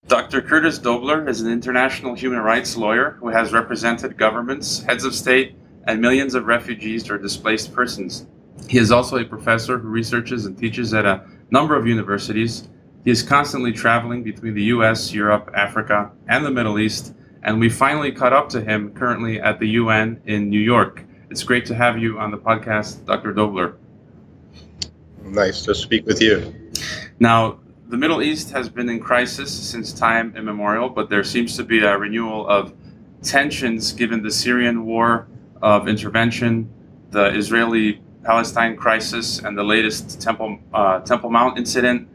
Dr. Curtis Doebbler is an international human rights lawyer who has represented governments, heads of state, and millions of refugees or displaced persons. He is also a professor who researches and teaches at a number of universities. He is constantly traveling between the US, Europe, Africa, and the Middle East, and we finally caught up to him currently at the UN in New York. It's great to have you on the podcast, Dr. Doebbler. Nice to speak with you. Now, the Middle East has been in crisis since time immemorial, but there seems to be a renewal of tensions given the Syrian war of intervention, the Israeli-Palestine crisis, and the latest Temple Mount incident,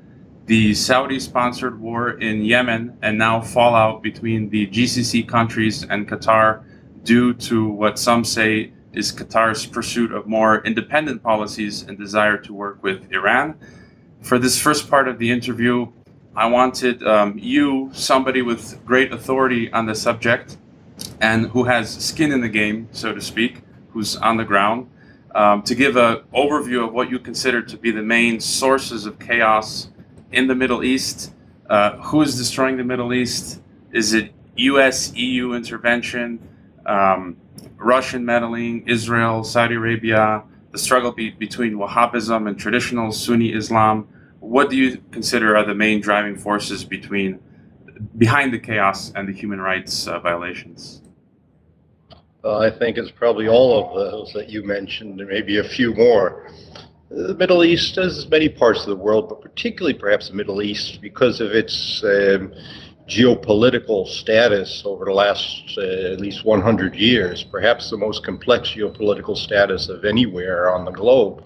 the Saudi-sponsored war in Yemen, and now fallout between the GCC countries and Qatar due to what some say is Qatar's pursuit of more independent policies and desire to work with Iran. For this first part of the interview, I wanted you, somebody with great authority on the subject and who has skin in the game, so to speak, who's on the ground, to give an overview of what you consider to be the main sources of chaos in the Middle East. Who is destroying the Middle East? Is it US, EU intervention, Russian meddling, Israel, Saudi Arabia, the struggle between Wahhabism and traditional Sunni Islam? What do you consider are the main driving forces behind the chaos and the human rights violations? I think it's probably all of those that you mentioned, and maybe a few more. The Middle East, as many parts of the world, but particularly perhaps the Middle East, because of its geopolitical status over the last at least 100 years, perhaps the most complex geopolitical status of anywhere on the globe.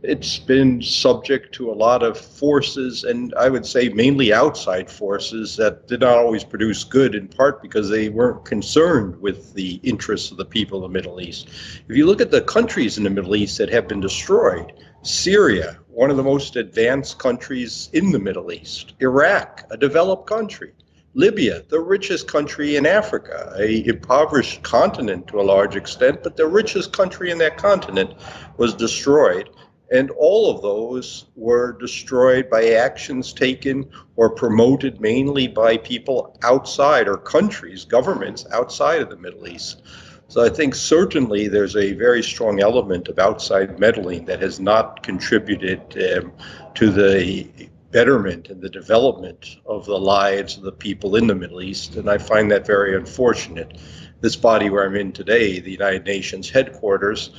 It's been subject to a lot of forces, and I would say mainly outside forces that did not always produce good, in part because they weren't concerned with the interests of the people of the Middle East. If you look at the countries in the Middle East that have been destroyed, Syria, one of the most advanced countries in the Middle East, Iraq, a developed country, Libya, the richest country in Africa, an impoverished continent to a large extent, but the richest country in that continent was destroyed. And all of those were destroyed by actions taken or promoted mainly by people outside, or countries, governments outside of the Middle East. So I think certainly there's a very strong element of outside meddling that has not contributed to the betterment and the development of the lives of the people in the Middle East. And I find that very unfortunate. This body where I'm in today, the United Nations headquarters,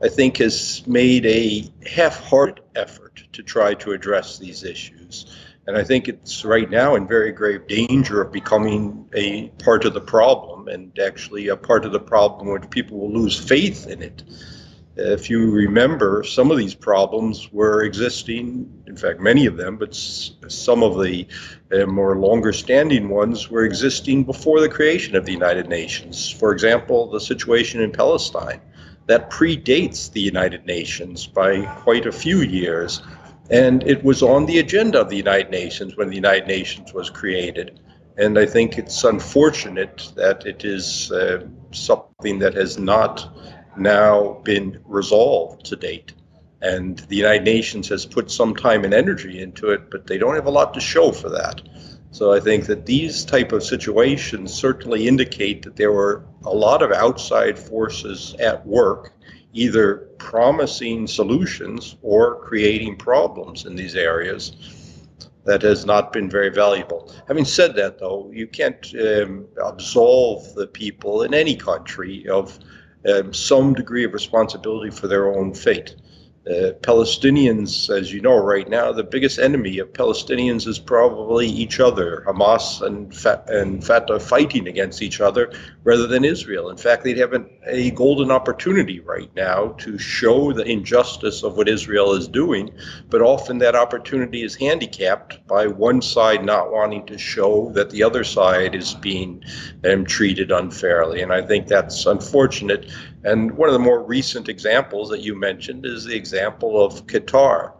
I think has made a half-hearted effort to try to address these issues. And I think it's right now in very grave danger of becoming a part of the problem, and actually a part of the problem which people will lose faith in it. If you remember, some of these problems were existing, in fact many of them, but some of the more longer standing ones were existing before the creation of the United Nations. For example, the situation in Palestine. That predates the United Nations by quite a few years, and it was on the agenda of the United Nations when the United Nations was created. And I think it's unfortunate that it is something that has not now been resolved to date. And the United Nations has put some time and energy into it, but they don't have a lot to show for that. So I think that these type of situations certainly indicate that there were a lot of outside forces at work, either promising solutions or creating problems in these areas. That has not been very valuable. Having said that, though, you can't absolve the people in any country of some degree of responsibility for their own fate. Palestinians, as you know right now, the biggest enemy of Palestinians is probably each other, Hamas and Fatah fighting against each other rather than Israel. In fact, they'd have a golden opportunity right now to show the injustice of what Israel is doing, but often that opportunity is handicapped by one side not wanting to show that the other side is being treated unfairly. And I think that's unfortunate. And one of the more recent examples that you mentioned is the example of Qatar,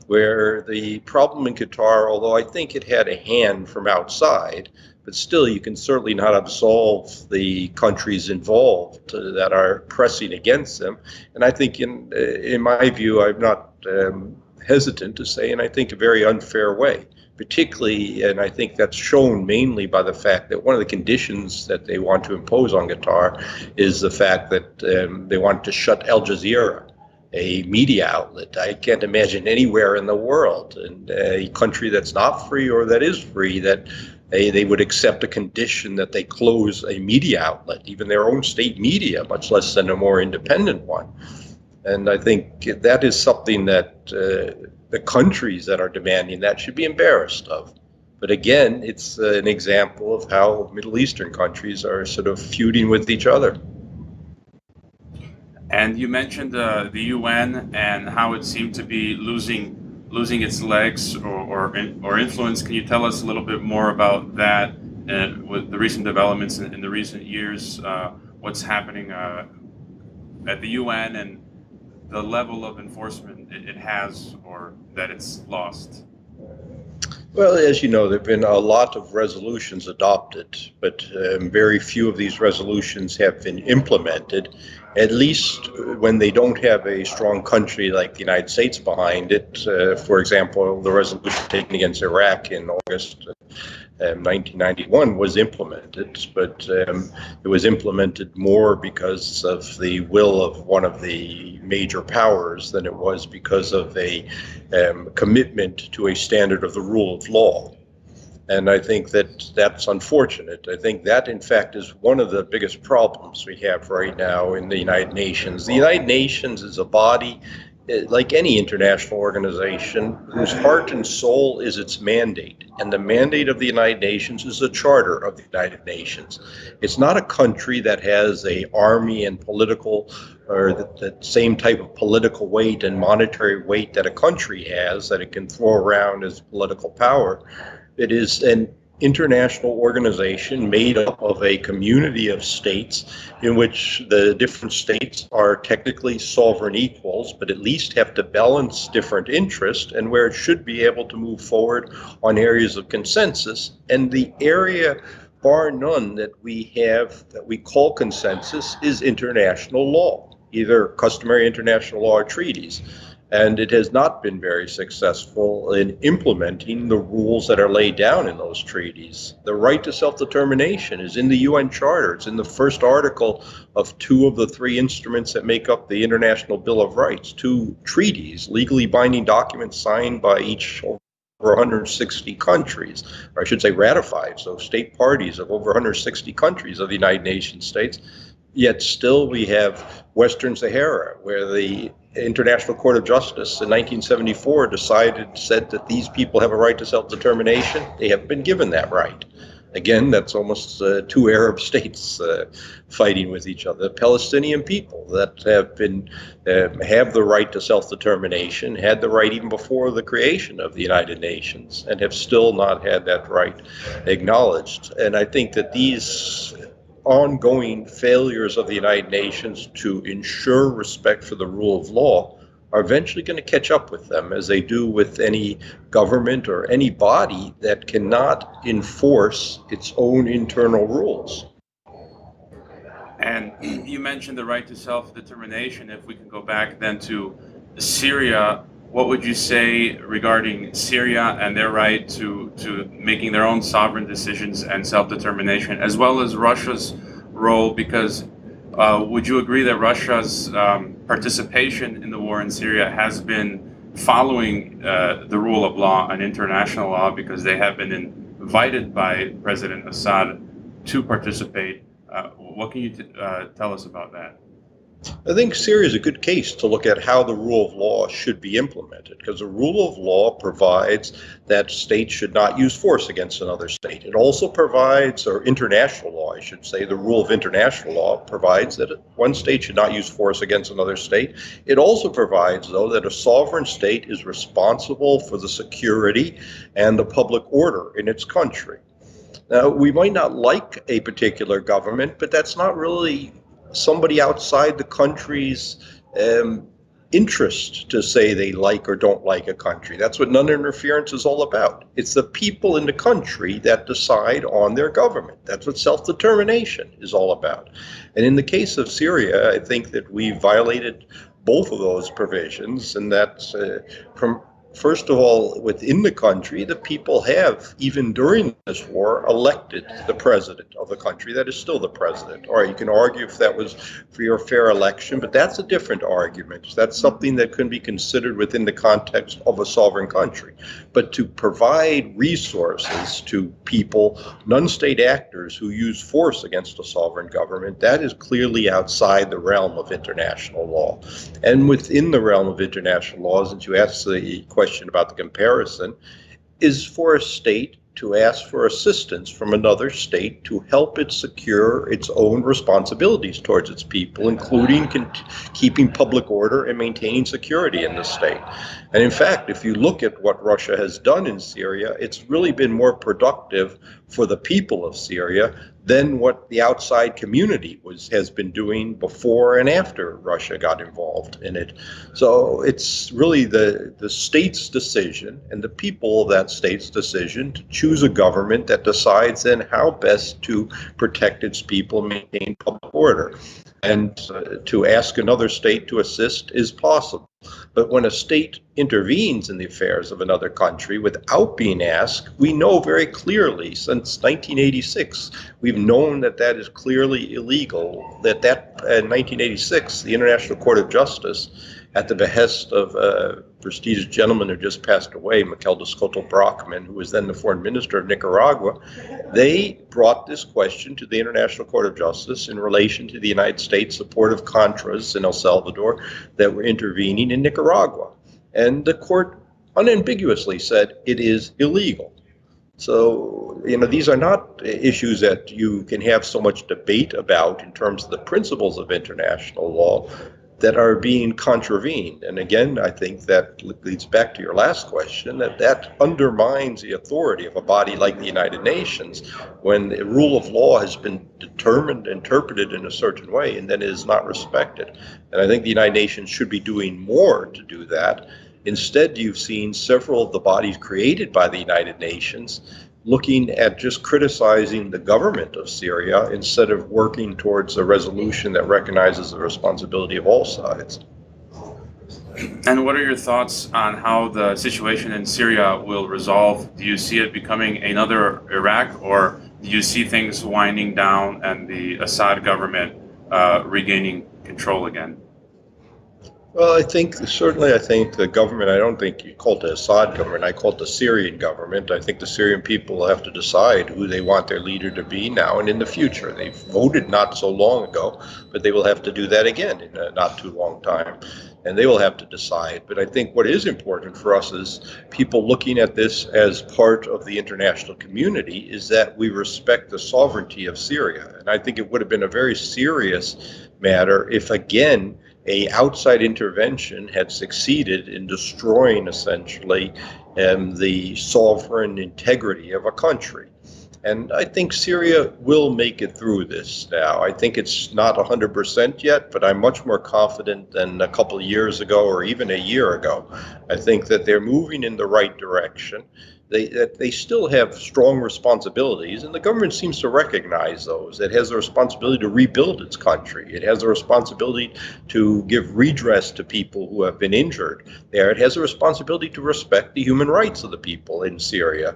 where the problem in Qatar, although I think it had a hand from outside, but still you can certainly not absolve the countries involved that are pressing against them. And I think in my view, I'm not hesitant to say, and I think a very unfair way, particularly, and I think that's shown mainly by the fact that one of the conditions that they want to impose on Qatar is the fact that they want to shut Al Jazeera, a media outlet. I can't imagine anywhere in the world, in a country that's not free or that is free, that they would accept a condition that they close a media outlet, even their own state media, much less than a more independent one. And I think that is something that the countries that are demanding that should be embarrassed of. But again, it's an example of how Middle Eastern countries are sort of feuding with each other. And you mentioned the UN and how it seemed to be losing its legs or influence. Can you tell us a little bit more about that with the recent developments in the recent years? What's happening at the UN and the level of enforcement it has or that it's lost? Well, as you know, there have been a lot of resolutions adopted, but very few of these resolutions have been implemented, at least when they don't have a strong country like the United States behind it. For example, the resolution taken against Iraq in August 1991 was implemented, but it was implemented more because of the will of one of the major powers than it was because of a commitment to a standard of the rule of law. And I think that that's unfortunate. I think that, in fact, is one of the biggest problems we have right now in the United Nations. The United Nations is a body, like any international organization, whose heart and soul is its mandate. And the mandate of the United Nations is the Charter of the United Nations. It's not a country that has an army and political, or the same type of political weight and monetary weight that a country has, that it can throw around as political power. It is an international organization made up of a community of states in which the different states are technically sovereign equals, but at least have to balance different interests, and where it should be able to move forward on areas of consensus. And the area, bar none, that we have that we call consensus is international law, either customary international law or treaties. And it has not been very successful in implementing the rules that are laid down in those treaties. The right to self-determination is in the UN Charter. It's in the first article of 2 of the 3 instruments that make up the International Bill of Rights, 2 treaties, legally binding documents signed by each over 160 countries, or I should say ratified, so state parties of over 160 countries of the United Nations states. Yet still we have Western Sahara, where the International Court of Justice in 1974 said that these people have a right to self-determination. They haven't been given that right. Again, that's almost 2 Arab states fighting with each other. The Palestinian people that have the right to self-determination, had the right even before the creation of the United Nations, and have still not had that right acknowledged. And I think that these ongoing failures of the United Nations to ensure respect for the rule of law are eventually going to catch up with them, as they do with any government or any body that cannot enforce its own internal rules. And you mentioned the right to self-determination. If we can go back then to Syria, what would you say regarding Syria and their right to making their own sovereign decisions and self-determination, as well as Russia's role? Because would you agree that Russia's participation in the war in Syria has been following the rule of law and international law, because they have been invited by President Assad to participate? What can you tell us about that? I think Syria is a good case to look at how the rule of law should be implemented, because the rule of law provides that states should not use force against another state. It also provides, or international law, I should say, the rule of international law provides that one state should not use force against another state. It also provides, though, that a sovereign state is responsible for the security and the public order in its country. Now, we might not like a particular government, but that's not really somebody outside the country's interest to say they like or don't like a country. That's what non-interference is all about. It's the people in the country that decide on their government. That's what self-determination is all about. And in the case of Syria, I think that we violated both of those provisions, and that's from First of all, within the country, the people have, even during this war, elected the president of the country that is still the president. All right, you can argue if that was free or fair election, but that's a different argument. That's something that can be considered within the context of a sovereign country. But to provide resources to people, non-state actors who use force against a sovereign government, that is clearly outside the realm of international law. And within the realm of international law, since you asked the question about the comparison, is for a state to ask for assistance from another state to help it secure its own responsibilities towards its people, including keeping public order and maintaining security in the state. And in fact, if you look at what Russia has done in Syria, it's really been more productive for the people of Syria than what the outside community has been doing before and after Russia got involved in it. So it's really the state's decision and the people of that state's decision to choose a government that decides then how best to protect its people and maintain public order. And to ask another state to assist is possible. But when a state intervenes in the affairs of another country without being asked, we know very clearly since 1986, we've known that that is clearly illegal, that in 1986, the International Court of Justice, at the behest of a prestigious gentleman who just passed away, Mikhail Brockman, who was then the foreign minister of Nicaragua, they brought this question to the International Court of Justice in relation to the United States support of Contras in El Salvador that were intervening in Nicaragua. And the court unambiguously said it is illegal. So, these are not issues that you can have so much debate about in terms of the principles of international law that are being contravened. And again, I think that leads back to your last question, that undermines the authority of a body like the United Nations when the rule of law has been determined, interpreted in a certain way, and then it is not respected. And I think the United Nations should be doing more to do that. Instead, you've seen several of the bodies created by the United Nations looking at just criticizing the government of Syria instead of working towards a resolution that recognizes the responsibility of all sides. And what are your thoughts on how the situation in Syria will resolve? Do you see it becoming another Iraq, or do you see things winding down and the Assad government regaining control again? Well, I think the government, I don't think you call it the Assad government, I call it the Syrian government. I think the Syrian people will have to decide who they want their leader to be now and in the future. They voted not so long ago, but they will have to do that again in a not too long time. And they will have to decide. But I think what is important for us as people looking at this as part of the international community is that we respect the sovereignty of Syria. And I think it would have been a very serious matter if, again, a outside intervention had succeeded in destroying essentially the sovereign integrity of a country. And I think Syria will make it through this now. I think it's not 100% yet, but I'm much more confident than a couple of years ago or even a year ago. I think that they're moving in the right direction. They still have strong responsibilities, and the government seems to recognize those. It has a responsibility to rebuild its country. It has a responsibility to give redress to people who have been injured there. It has a responsibility to respect the human rights of the people in Syria.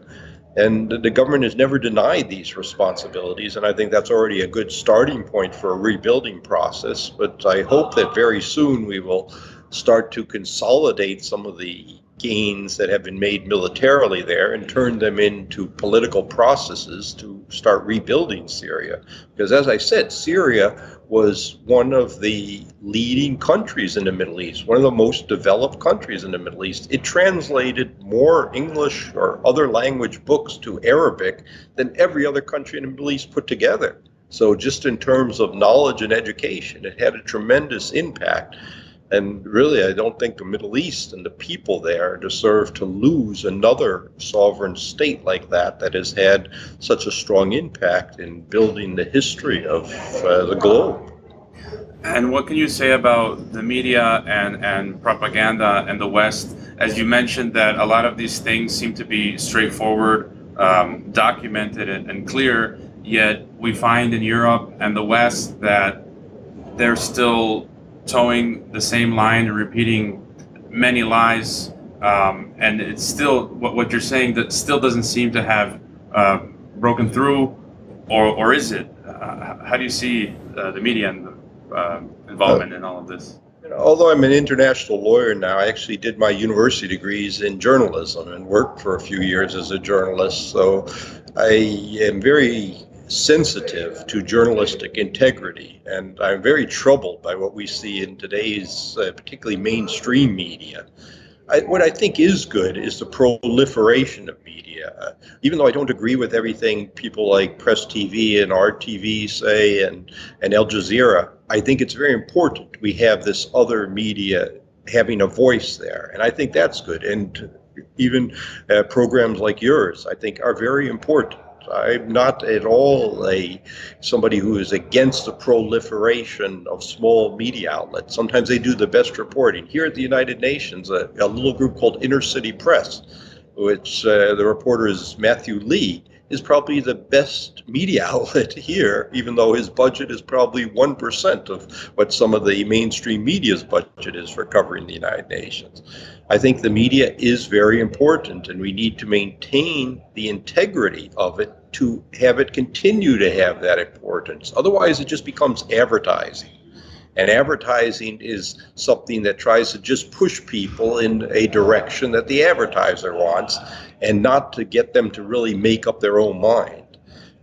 And the government has never denied these responsibilities, and I think that's already a good starting point for a rebuilding process. But I hope that very soon we will start to consolidate some of the gains that have been made militarily there and turn them into political processes to start rebuilding Syria. Because as I said, Syria was one of the leading countries in the Middle East, one of the most developed countries in the Middle East. It translated more English or other language books to Arabic than every other country in the Middle East put together. So just in terms of knowledge and education, it had a tremendous impact. And really, I don't think the Middle East and the people there deserve to lose another sovereign state like that has had such a strong impact in building the history of the globe. And what can you say about the media and propaganda and the West? As you mentioned that a lot of these things seem to be straightforward, documented and clear, yet we find in Europe and the West that they're still towing the same line and repeating many lies and it's still what you're saying that still doesn't seem to have uh, broken through, or is it? How do you see the media and the Uh, involvement in all of this? Although I'm an international lawyer now, I actually did my university degrees in journalism and worked for a few years as a journalist. So I am very sensitive to journalistic integrity, and I'm very troubled by what we see in today's, particularly mainstream media. What I think is good is the proliferation of media. Even though I don't agree with everything people like Press TV and RTV say and Al Jazeera, I think it's very important we have this other media having a voice there. And I think that's good. And even programs like yours, I think, are very important. I'm not at all somebody who is against the proliferation of small media outlets. Sometimes they do the best reporting. Here at the United Nations, a little group called Inner City Press, which the reporter is Matthew Lee, is probably the best media outlet here, even though his budget is probably 1% of what some of the mainstream media's budget is for covering the United Nations. I think the media is very important, and we need to maintain the integrity of it to have it continue to have that importance. Otherwise, it just becomes advertising. And advertising is something that tries to just push people in a direction that the advertiser wants and not to get them to really make up their own mind.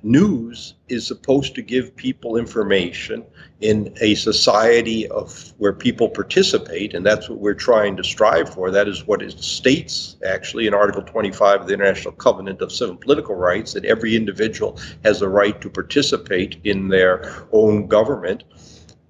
News is supposed to give people information in a society of where people participate, and that's what we're trying to strive for. That is what it states, actually, in Article 25 of the International Covenant of Civil and Political Rights, that every individual has a right to participate in their own government.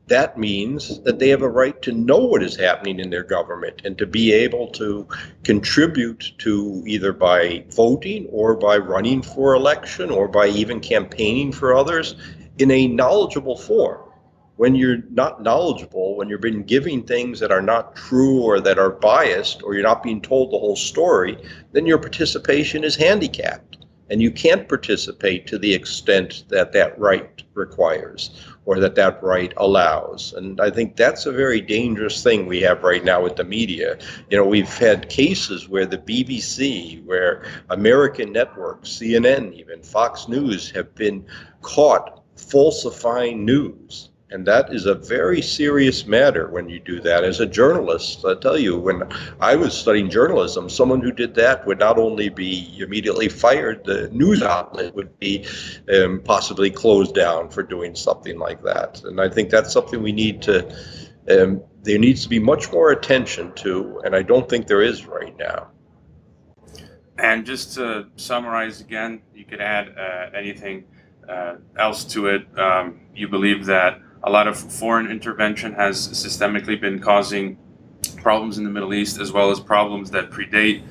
That means that they have a right to know what is happening in their government and to be able to contribute to either by voting or by running for election or by even campaigning for others in a knowledgeable form. When you're not knowledgeable, when you're being giving things that are not true or that are biased, or you're not being told the whole story, then your participation is handicapped. And you can't participate to the extent that that right requires or that that right allows. And I think that's a very dangerous thing we have right now with the media. You know, we've had cases where the BBC, where American networks, CNN, even Fox News, have been caught falsifying news. And that is a very serious matter when you do that. As a journalist, I tell you, when I was studying journalism, someone who did that would not only be immediately fired, the news outlet would be possibly closed down for doing something like that. And I think that's something we need to, there needs to be much more attention to, and I don't think there is right now. And just to summarize again, you could add anything else to it. You believe that a lot of foreign intervention has systemically been causing problems in the Middle East, as well as problems that predate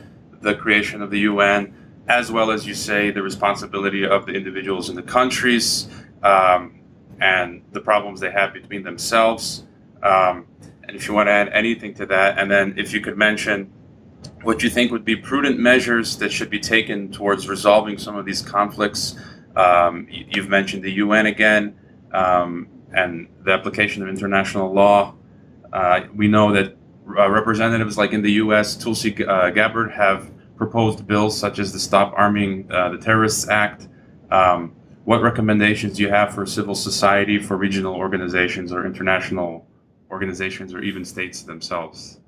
the creation of the UN, as well as, you say, the responsibility of the individuals in the countries, and the problems they have between themselves. And if you want to add anything to that, and then if you could mention what you think would be prudent measures that should be taken towards resolving some of these conflicts. You've mentioned the UN again, and the application of international law. We know that representatives like in the US, Tulsi Gabbard, have proposed bills such as the Stop Arming the Terrorists Act. What recommendations do you have for civil society, for regional organizations or international organizations, or even states themselves?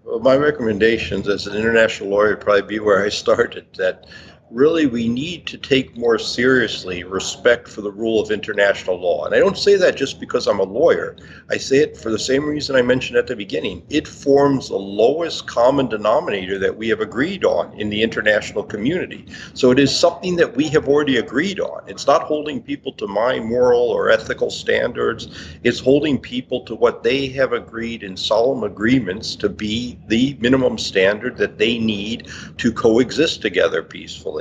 Well, my recommendations as an international lawyer would probably be where I started, that really we need to take more seriously respect for the rule of international law. And I don't say that just because I'm a lawyer. I say it for the same reason I mentioned at the beginning. It forms the lowest common denominator that we have agreed on in the international community. So it is something that we have already agreed on. It's not holding people to my moral or ethical standards. It's holding people to what they have agreed in solemn agreements to be the minimum standard that they need to coexist together peacefully.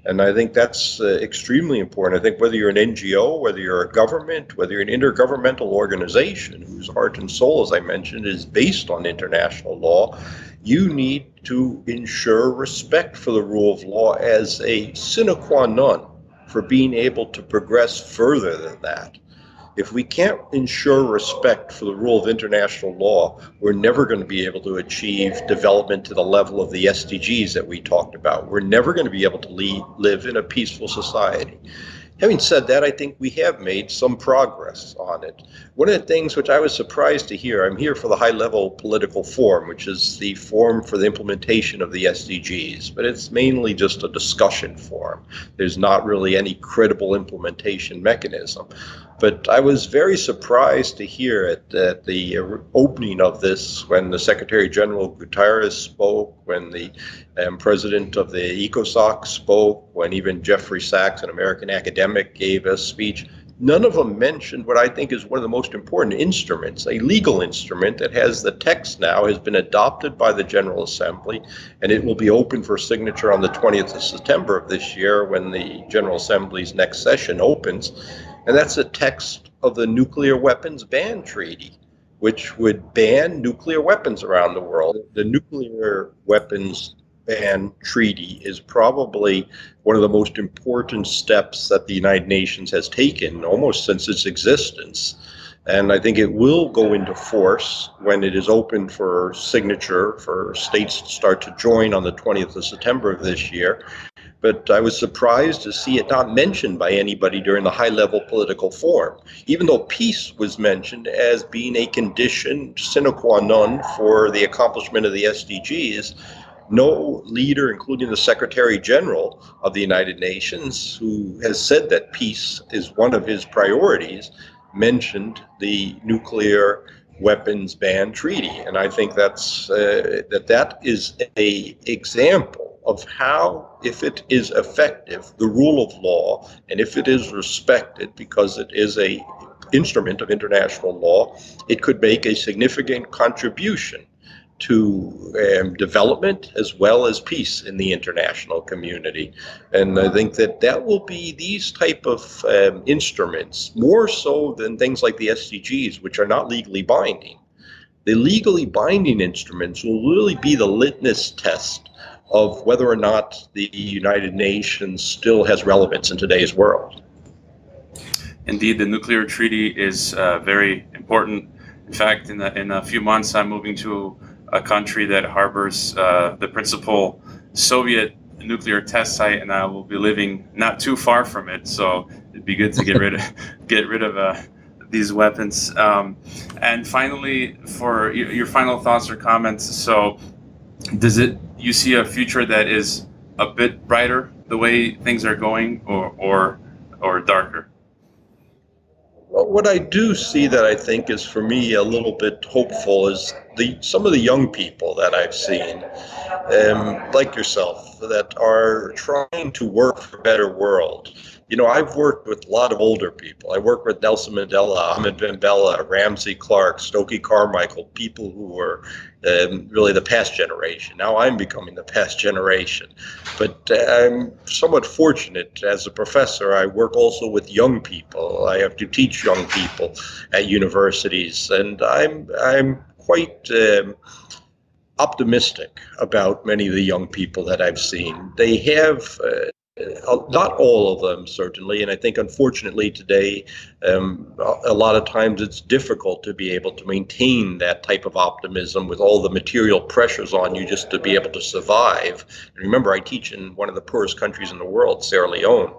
And I think that's extremely important. I think whether you're an NGO, whether you're a government, whether you're an intergovernmental organization whose heart and soul, as I mentioned, is based on international law, you need to ensure respect for the rule of law as a sine qua non for being able to progress further than that. If we can't ensure respect for the rule of international law, we're never going to be able to achieve development to the level of the SDGs that we talked about. We're never going to be able to live in a peaceful society. Having said that, I think we have made some progress on it. One of the things which I was surprised to hear, I'm here for the high-level political forum, which is the forum for the implementation of the SDGs, but it's mainly just a discussion forum. There's not really any credible implementation mechanism. But I was very surprised to hear at the opening of this, when the Secretary General Guterres spoke, when the president of the ECOSOC spoke, when even Jeffrey Sachs, an American academic, gave a speech. None of them mentioned what I think is one of the most important instruments, a legal instrument that has the text now, has been adopted by the General Assembly, and it will be open for signature on the 20th of September of this year when the General Assembly's next session opens. And that's a text of the Nuclear Weapons Ban Treaty, which would ban nuclear weapons around the world. The Nuclear Weapons Ban Treaty is probably one of the most important steps that the United Nations has taken almost since its existence. And I think it will go into force when it is open for signature for states to start to join on the 20th of September of this year. But I was surprised to see it not mentioned by anybody during the high-level political forum, even though peace was mentioned as being a condition sine qua non for the accomplishment of the SDGs. No leader, including the Secretary General of the United Nations, who has said that peace is one of his priorities, mentioned the Nuclear Weapons Ban Treaty. And I think that is an example of how, if it is effective, the rule of law, and if it is respected because it is an instrument of international law, it could make a significant contribution to development as well as peace in the international community. And I think that will be these type of instruments, more so than things like the SDGs, which are not legally binding. The legally binding instruments will really be the litmus test of whether or not the United Nations still has relevance in today's world. Indeed, the nuclear treaty is very important. In fact, in a few months, I'm moving to a country that harbors the principal Soviet nuclear test site, and I will be living not too far from it. So it'd be good to get rid of these weapons. And finally, for your final thoughts or comments, so you see a future that is a bit brighter the way things are going, or darker? Well, what I do see that I think is, for me, a little bit hopeful is some of the young people that I've seen, like yourself, that are trying to work for a better world. You know, I've worked with a lot of older people. I worked with Nelson Mandela, Ahmed Ben Bella, Ramsey Clark, Stokely Carmichael, people who were really the past generation. Now I'm becoming the past generation. But I'm somewhat fortunate. As a professor, I work also with young people. I have to teach young people at universities, and I'm quite optimistic about many of the young people that I've seen. They have not all of them, certainly, and I think unfortunately today, a lot of times it's difficult to be able to maintain that type of optimism with all the material pressures on you just to be able to survive. And remember, I teach in one of the poorest countries in the world, Sierra Leone,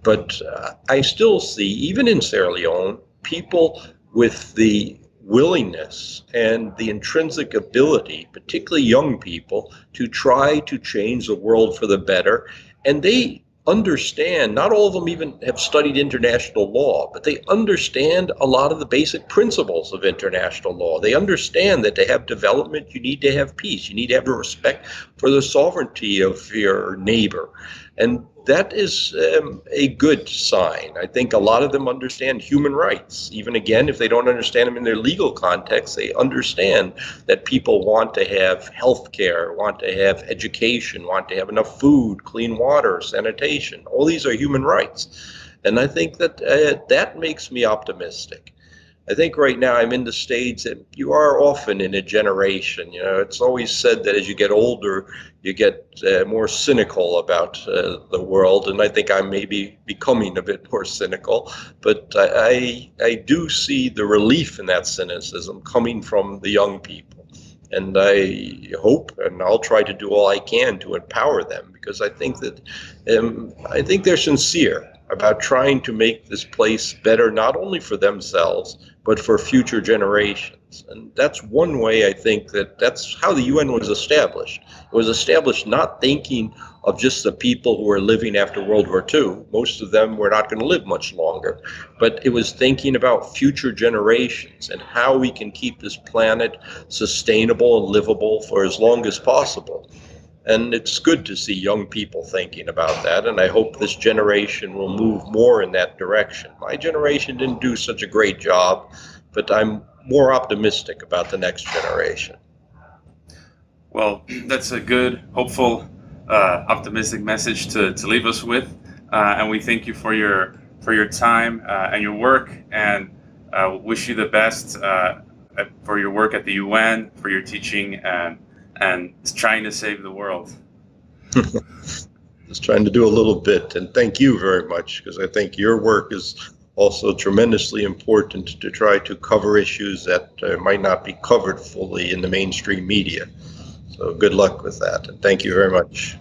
but I still see, even in Sierra Leone, people with the willingness and the intrinsic ability, particularly young people, to try to change the world for the better. And they understand, not all of them even have studied international law, but they understand a lot of the basic principles of international law. They understand that to have development, you need to have peace. You need to have respect for the sovereignty of your neighbor. And that is a good sign. I think a lot of them understand human rights. Even again, if they don't understand them in their legal context, they understand that people want to have health care, want to have education, want to have enough food, clean water, sanitation. All these are human rights. And I think that that makes me optimistic. I think right now I'm in the stage that you are often in a generation. It's always said that as you get older, you get more cynical about the world, and I think I'm maybe becoming a bit more cynical. But I do see the relief in that cynicism coming from the young people. And I hope, and I'll try to do all I can to empower them, because I think they're sincere about trying to make this place better, not only for themselves, but for future generations. And that's one way I think that's how the UN was established. It was established not thinking of just the people who were living after World War II. Most of them were not going to live much longer. But it was thinking about future generations and how we can keep this planet sustainable and livable for as long as possible. And it's good to see young people thinking about that, and I hope this generation will move more in that direction. My generation didn't do such a great job, but I'm more optimistic about the next generation. Well, that's a good, hopeful, optimistic message to leave us with, and we thank you for your time and your work, and wish you the best for your work at the UN, for your teaching, and trying to save the world. Just trying to do a little bit, and thank you very much, because I think your work is also tremendously important to try to cover issues that might not be covered fully in the mainstream media. So good luck with that, and thank you very much.